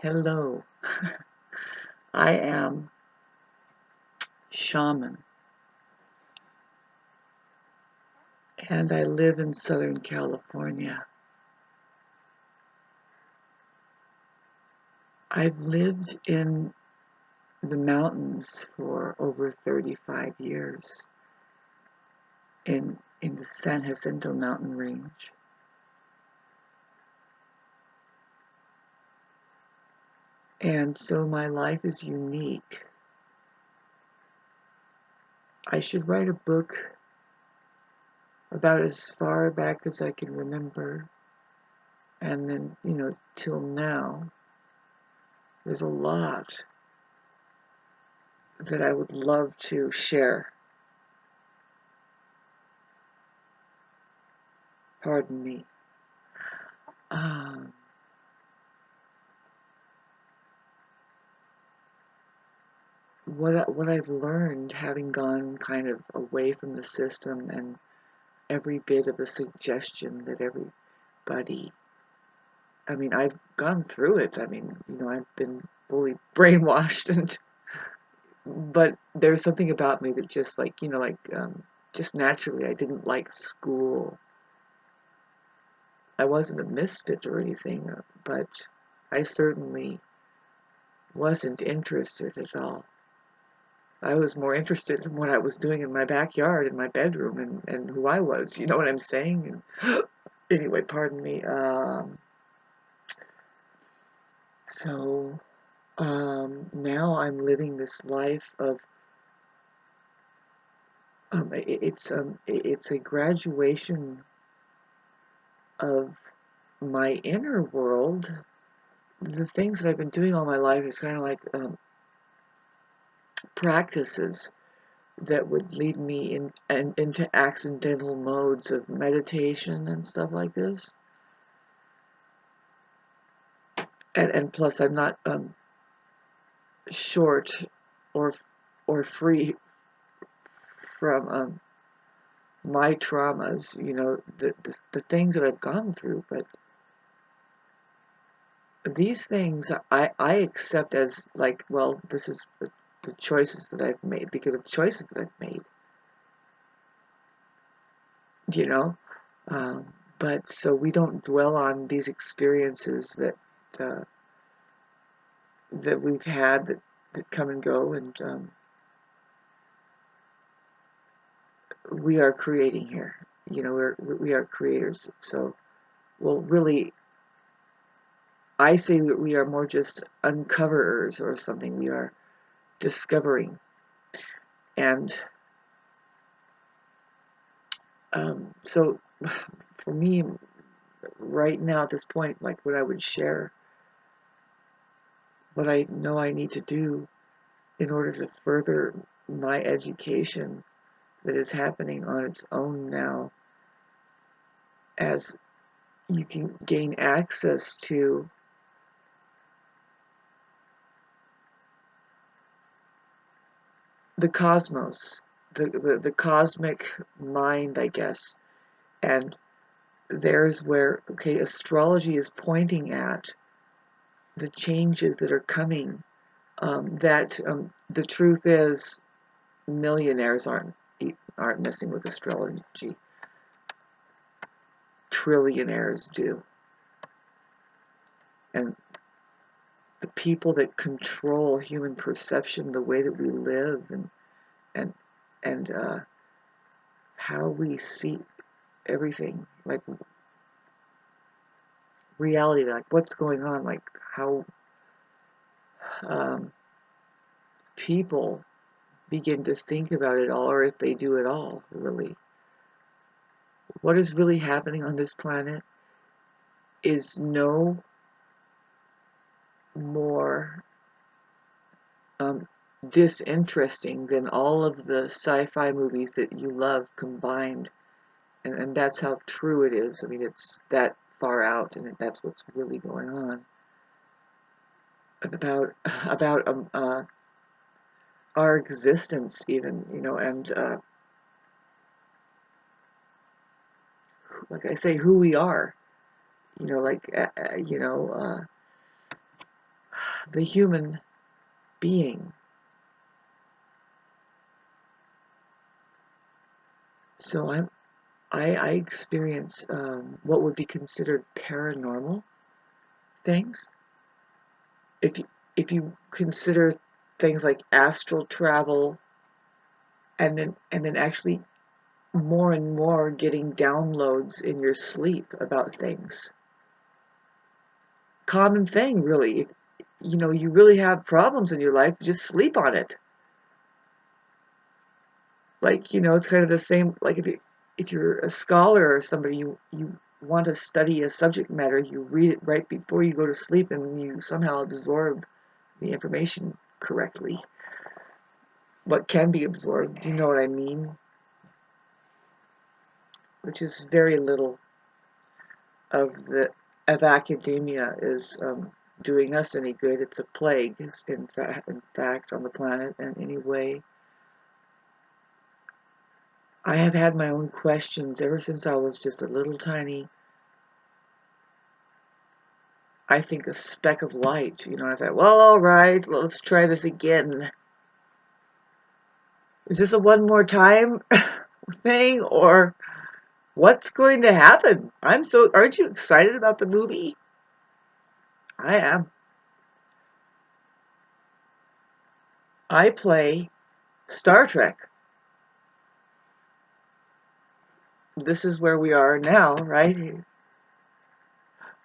Hello, I am Shaman, and I live in Southern California. I've lived in the mountains for over 35 years in the San Jacinto mountain range. And so my life is unique. I should write a book about as far back as I can remember, and then, till now. There's a lot that I would love to share. Pardon me. What I've learned, having gone kind of away from the system and every bit of a suggestion that everybody, I've gone through it. I've been fully brainwashed, but there's something about me that just just naturally, I didn't like school. I wasn't a misfit or anything, but I certainly wasn't interested at all. I was more interested in what I was doing in my backyard, in my bedroom, and who I was. You know what I'm saying? And anyway, pardon me. Now I'm living this life of. It's a graduation of my inner world. The things that I've been doing all my life is kind of like practices that would lead me into accidental modes of meditation and stuff like this. And plus, I'm not short or free from my traumas, the things that I've gone through. But these things I accept as like, well, this is the choices that I've made because of choices that I've made. But so we don't dwell on these experiences that we've had that come and go, and we are creating here. We are creators. So, well, really, I say that we are more just uncoverers or something. We are discovering. And so for me, right now at this point, like what I would share, what I know I need to do in order to further my education that is happening on its own now, as you can gain access to the cosmos, the cosmic mind, I guess. And there's where, okay, astrology is pointing at the changes that are coming. The truth is, millionaires aren't messing with astrology. Trillionaires do. And the people that control human perception, the way that we live, and how we see everything, like reality, like what's going on, like how people begin to think about it all, or if they do at all, really. What is really happening on this planet is no more disinteresting than all of the sci-fi movies that you love combined. And that's how true it is. It's that far out, and that's what's really going on. About our existence, even, and like I say, who we are. the human being. So I experience what would be considered paranormal things. If you consider things like astral travel, and then actually more and more getting downloads in your sleep about things. Common thing, really. If, you really have problems in your life, just sleep on it. Like, it's kind of the same, like if you're a scholar or somebody, you want to study a subject matter, you read it right before you go to sleep, and you somehow absorb the information correctly. What can be absorbed, you know what I mean? Which is very little of academia is doing us any good. It's a plague, in fact, on the planet. And anyway, I have had my own questions ever since I was just a little tiny, I think, a speck of light. I thought, well, all right, let's try this again. Is this a one more time thing, or what's going to happen? Aren't you excited about the movie? I am. I play Star Trek. This is where we are now, right?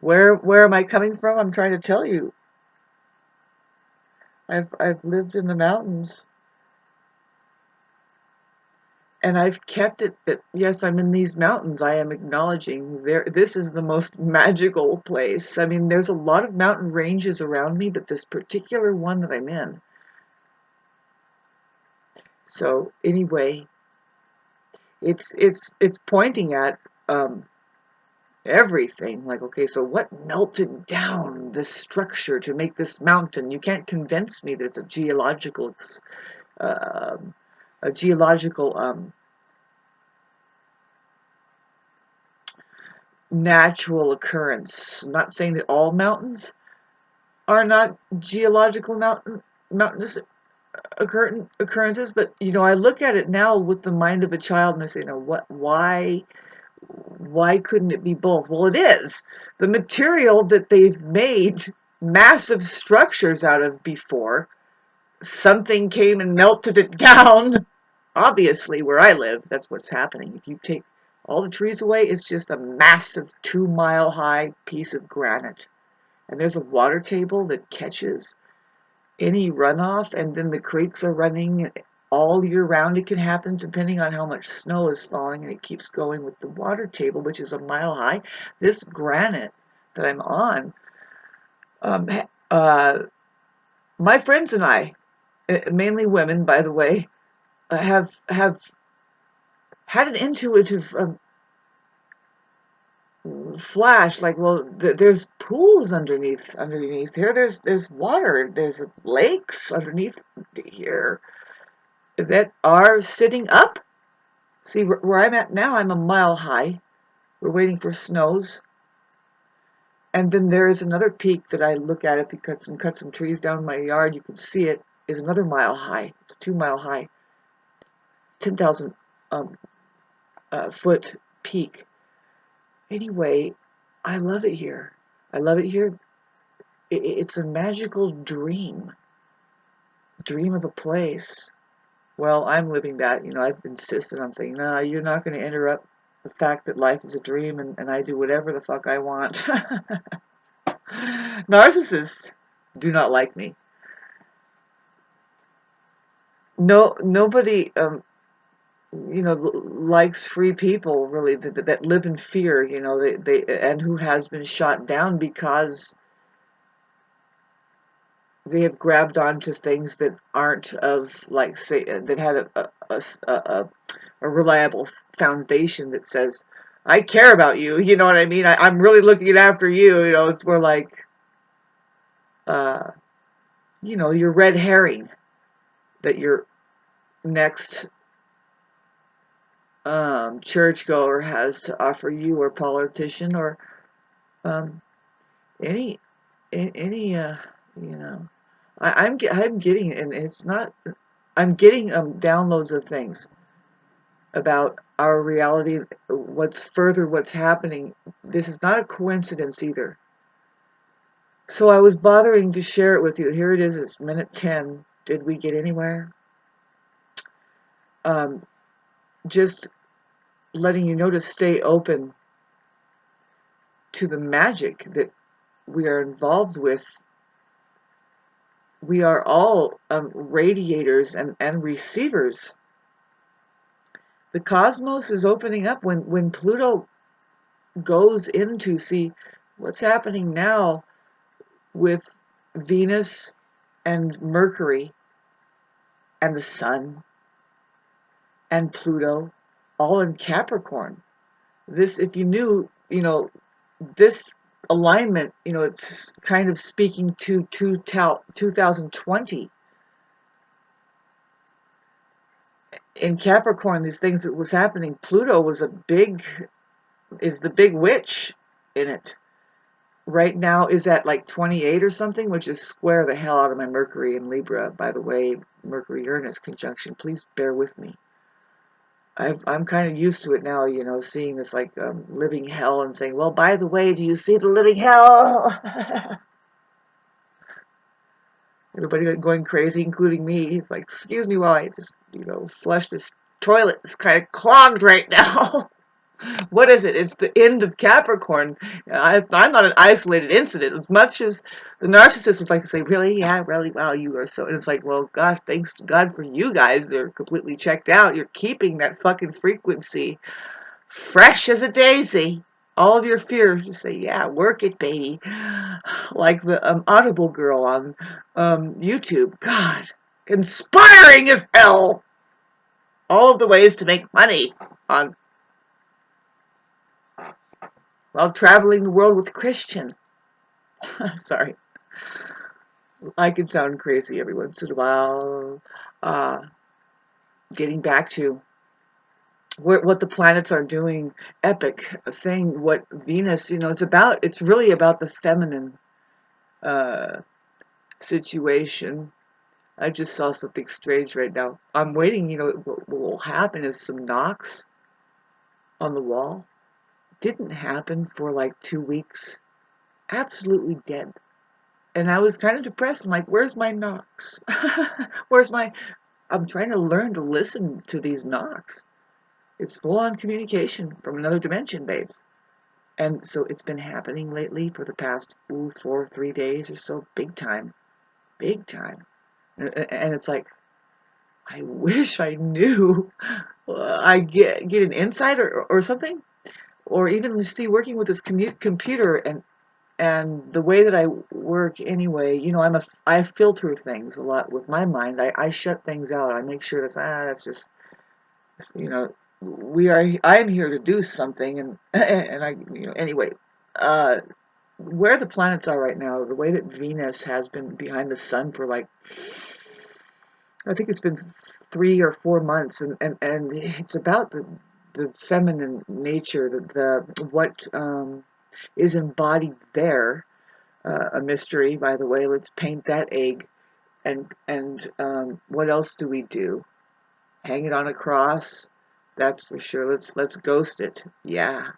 Where am I coming from? I'm trying to tell you. I've lived in the mountains, and I've kept it that yes, I'm in these mountains. I am acknowledging this is the most magical place. I mean, there's a lot of mountain ranges around me, but this particular one that I'm in. So anyway, it's pointing at everything. Like, okay, so what melted down this structure to make this mountain? You can't convince me that it's a geological a geological natural occurrence. I'm not saying that all mountains are not geological mountainous occurrences, but I look at it now with the mind of a child, and I say, why couldn't it be both? Well, it is. The material that they've made massive structures out of before, something came and melted it down. Obviously, where I live, that's what's happening. If you take all the trees away, it's just a massive 2-mile high piece of granite. And there's a water table that catches any runoff, and then the creeks are running all year round. It can happen depending on how much snow is falling, and it keeps going with the water table, which is a mile high. This granite that I'm on, my friends and I, mainly women, by the way, have had an intuitive flash, like, well, there's pools underneath here. There's water. There's lakes underneath here that are sitting up. See, where I'm at now, I'm a mile high. We're waiting for snows. And then there is another peak that I look at if you cut some trees down my yard. You can see it is another mile high. It's a 2-mile high, 10,000 foot peak. Anyway, I love it here. I love it here. It's a magical dream of a place. Well, I'm living that. I've insisted on saying, no, you're not going to interrupt the fact that life is a dream, and I do whatever the fuck I want. Narcissists do not like me. No, nobody, likes free people, really, that live in fear, and who has been shot down because they have grabbed onto things that aren't of, like, say, that had a reliable foundation that says, I care about you, you know what I mean? I'm really looking after you, it's more like, your red herring that your next churchgoer has to offer you, or politician, or any you know. I'm getting, and it's not, I'm getting downloads of things about our reality, what's happening. This is not a coincidence either. So I was bothering to share it with you. Here it is, it's minute 10. Did we get anywhere? Just letting you know to stay open to the magic that we are involved with. We are all radiators and receivers. The cosmos is opening up when Pluto goes into, see, what's happening now with Venus and Mercury and the Sun and Pluto, all in Capricorn. This, if you knew, this alignment, it's kind of speaking to 2020. In Capricorn, these things that was happening, Pluto is the big witch in it. Right now is at like 28 or something, which is square the hell out of my Mercury in Libra. By the way, Mercury-Uranus conjunction, please bear with me. I'm kind of used to it now, seeing this like living hell and saying, well, by the way, do you see the living hell? Everybody going crazy, including me. It's like, excuse me while I just, flush this toilet. It's kind of clogged right now. What is it? It's the end of Capricorn. I'm not an isolated incident. As much as the narcissist was like to say, really? Yeah, really? Wow, you are so... And it's like, well, God, thanks to God for you guys. They're completely checked out. You're keeping that fucking frequency fresh as a daisy. All of your fears, just say, yeah, work it, baby. Like the Audible girl on YouTube. God, inspiring as hell. All of the ways to make money on while traveling the world with Christian. Sorry. I can sound crazy every once in a while. Getting back to what the planets are doing, epic thing, what Venus, it's really about the feminine situation. I just saw something strange right now. I'm waiting, what will happen is some knocks on the wall. Didn't happen for like 2 weeks. Absolutely dead. And I was kind of depressed. I'm like, where's my knocks? I'm trying to learn to listen to these knocks. It's full-on communication from another dimension, babes. And so it's been happening lately for the past 3 days or so. Big time. Big time. And it's like, I wish I knew. I get an insight or something. Or even see working with this computer and the way that I work anyway, I filter things a lot with my mind. I shut things out. I make sure that's just, I'm here to do something, and I, anyway, where the planets are right now, the way that Venus has been behind the sun for like, I think it's been 3 or 4 months, and it's about the feminine nature, what is embodied there. A mystery, by the way. Let's paint that egg. And what else do we do? Hang it on a cross? That's for sure. Let's ghost it. Yeah.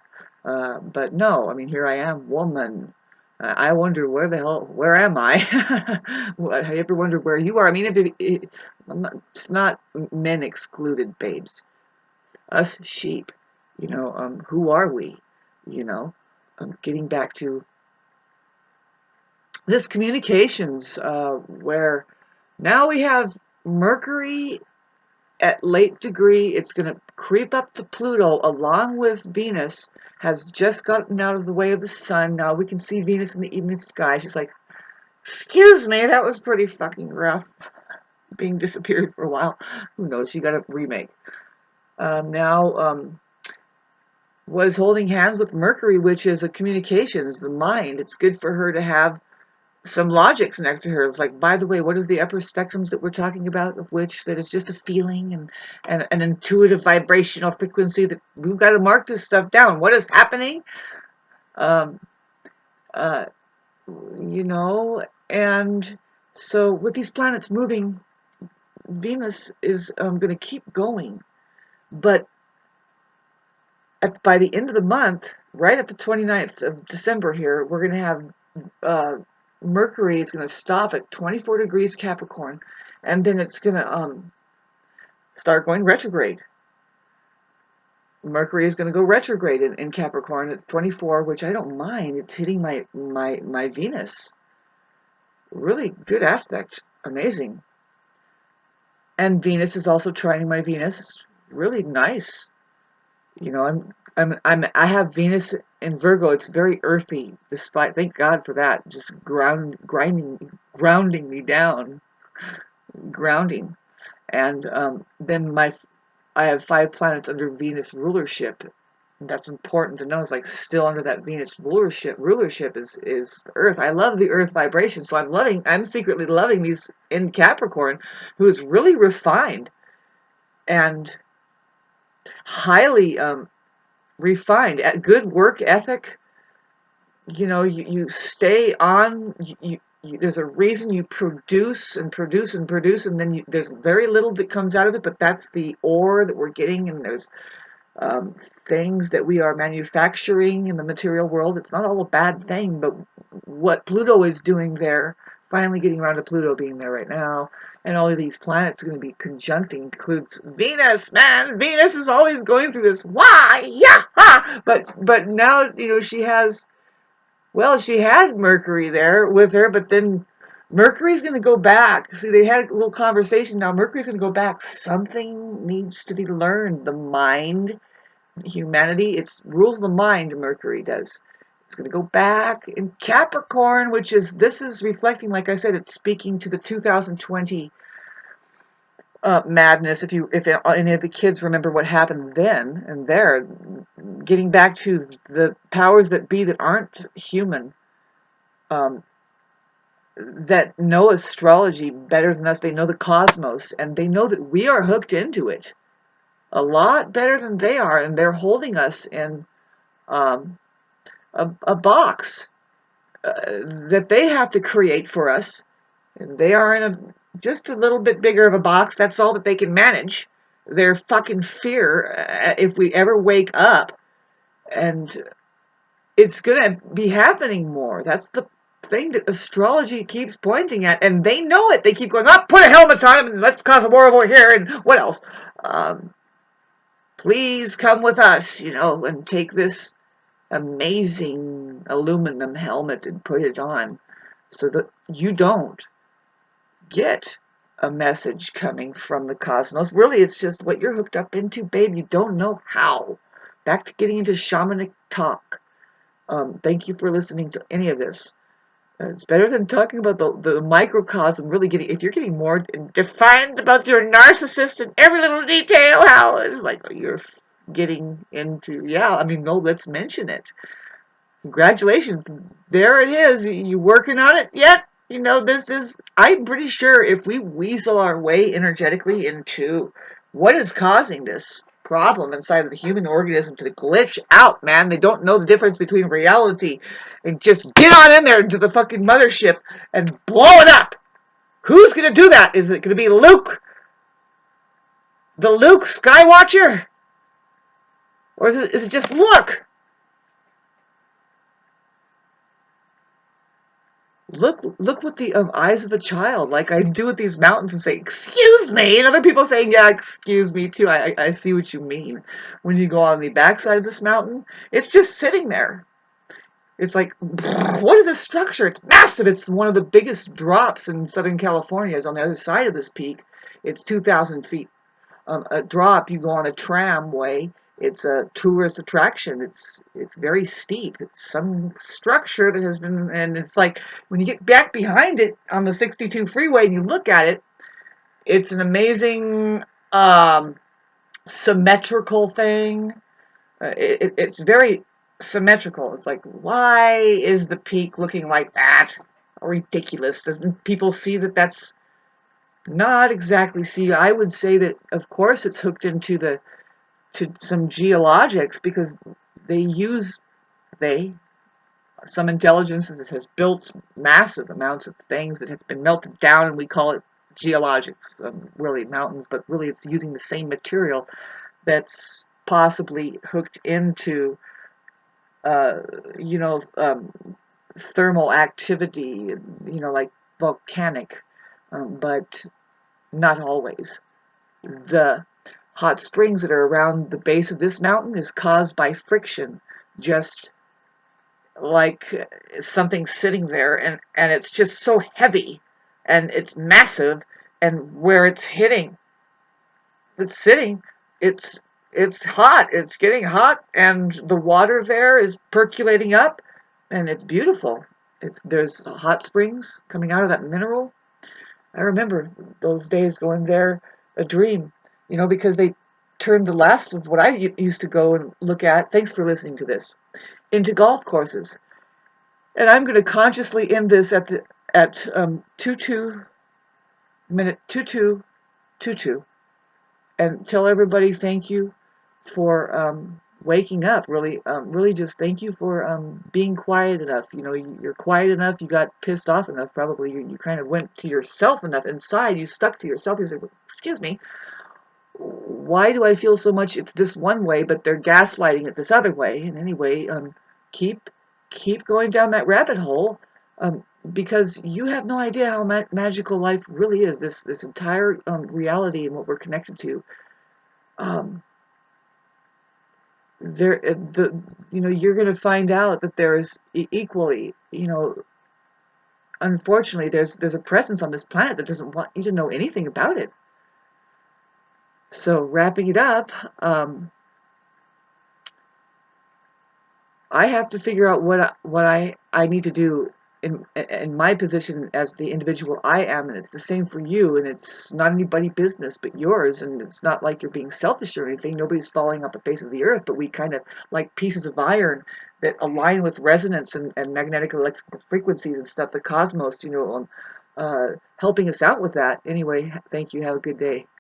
But no, I mean, here I am, woman. I wonder where am I? Have you ever wondered where you are? I mean, it's not men excluded, babes. Us sheep. Who are we? Getting back to this communications, where now we have Mercury at late degree. It's going to creep up to Pluto along with Venus, has just gotten out of the way of the sun. Now we can see Venus in the evening sky. She's like, excuse me, that was pretty fucking rough. Being disappeared for a while. Who knows? She got a remake. Now was holding hands with Mercury, which is a communications, the mind. It's good for her to have some logics next to her. It's like, by the way, what is the upper spectrums that we're talking about, of which that is just a feeling and an intuitive vibrational frequency that we've got to mark this stuff down. What is happening? Um, you know, and so with these planets moving, Venus is going to keep going, but by the end of the month, right at the 29th of December here, we're going to have Mercury is going to stop at 24 degrees Capricorn, and then it's going to start going retrograde. Mercury is going to go retrograde in Capricorn at 24, which I don't mind. It's hitting my Venus. Really good aspect. Amazing. And Venus is also trining my Venus. It's really nice. You know, I have Venus in Virgo. It's very earthy, despite, thank God for that. Just grounding me down, grounding. And then I have 5 planets under Venus rulership. That's important to know. It's like still under that Venus rulership. Rulership is the Earth. I love the Earth vibration, so I'm secretly loving these in Capricorn, who is really refined and highly refined, at good work ethic. You know, you stay on. There's a reason you produce and produce and produce, and then there's very little that comes out of it. But that's the ore that we're getting, and there's things that we are manufacturing in the material world. It's not all a bad thing, but what Pluto is doing there, finally getting around to Pluto being there right now, and all of these planets are going to be conjuncting, includes Venus, man. Venus is always going through this, why, yeah, ha! But now, you know, she had Mercury there with her, but then Mercury's going to go back. See, they had a little conversation. Now Mercury's going to go back. Something needs to be learned. The mind, humanity, it rules the mind, Mercury does. It's going to go back in Capricorn, this is reflecting, like I said, it's speaking to the 2020 madness. If any of the kids remember what happened then and there, getting back to the powers that be that aren't human, that know astrology better than us. They know the cosmos, and they know that we are hooked into it a lot better than they are, and they're holding us in a box that they have to create for us. And they are in just a little bit bigger of a box. That's all that they can manage. Their fucking fear, if we ever wake up, and it's going to be happening more. That's the thing that astrology keeps pointing at, and they know it. They keep going, oh, put a helmet on and let's cause a war over here, and what else? Please come with us, you know, and take this amazing aluminum helmet and put it on so that you don't get a message coming from the cosmos. Really, it's just what you're hooked up into, babe. You don't know how. Back to getting into shamanic talk. Thank you for listening to any of this. It's better than talking about the microcosm, really getting, if you're getting more defined about your narcissist in every little detail, how it's like you're getting into, yeah, I mean, no, let's mention it. Congratulations. There it is. You working on it yet? You know, I'm pretty sure if we weasel our way energetically into what is causing this problem inside of the human organism to glitch out, man. They don't know the difference between reality and just get on in there into the fucking mothership and blow it up. Who's going to do that? Is it going to be Luke? The Luke Skywatcher? Or is it just Luke? Look with the eyes of a child, like I do with these mountains, and say, excuse me, and other people saying, yeah, excuse me too. I see what you mean. When you go on the backside of this mountain, it's just sitting there. It's like, what is this structure? It's massive. It's one of the biggest drops in Southern California. Is on the other side of this peak. It's 2,000 feet. A drop. You go on a tramway. It's a tourist attraction. It's very steep. It's some structure that has been, and it's like when you get back behind it on the 62 freeway and you look at it, it's an amazing symmetrical thing. It's very symmetrical. It's like, why is the peak looking like that? Ridiculous. Doesn't people see that that's not exactly see? I would say that, of course, it's hooked into some geologics, because they some intelligences that has built massive amounts of things that have been melted down, and we call it geologics, really mountains, but really it's using the same material that's possibly hooked into, uh, you know, thermal activity, like volcanic, but not always. The hot springs that are around the base of this mountain is caused by friction, just like something sitting there, and it's just so heavy and it's massive, and where it's sitting, it's it's hot, it's getting hot, and the water there is percolating up, and it's beautiful. There's hot springs coming out of that mineral. I remember those days going there, a dream, because they turned the last of what I used to go and look at, thanks for listening to this, into golf courses. And I'm going to consciously end this at 22 and tell everybody thank you for waking up. Really just thank you for being quiet enough. You're quiet enough. You got pissed off enough. Probably you kind of went to yourself enough inside. You stuck to yourself. You said, "Excuse me, why do I feel so much? It's this one way, but they're gaslighting it this other way." And anyway, keep keep going down that rabbit hole, because you have no idea how magical life really is. This entire reality and what we're connected to. Um, you're going to find out that there's equally, unfortunately, there's a presence on this planet that doesn't want you to know anything about it. So wrapping it up, I have to figure out what I need to do in my position as the individual I am, and it's the same for you, and it's not anybody's business but yours, and it's not like you're being selfish or anything. Nobody's falling off the face of the earth, but we kind of like pieces of iron that align with resonance and magnetic electrical frequencies and stuff, the cosmos, helping us out with that. Anyway, thank you. Have a good day.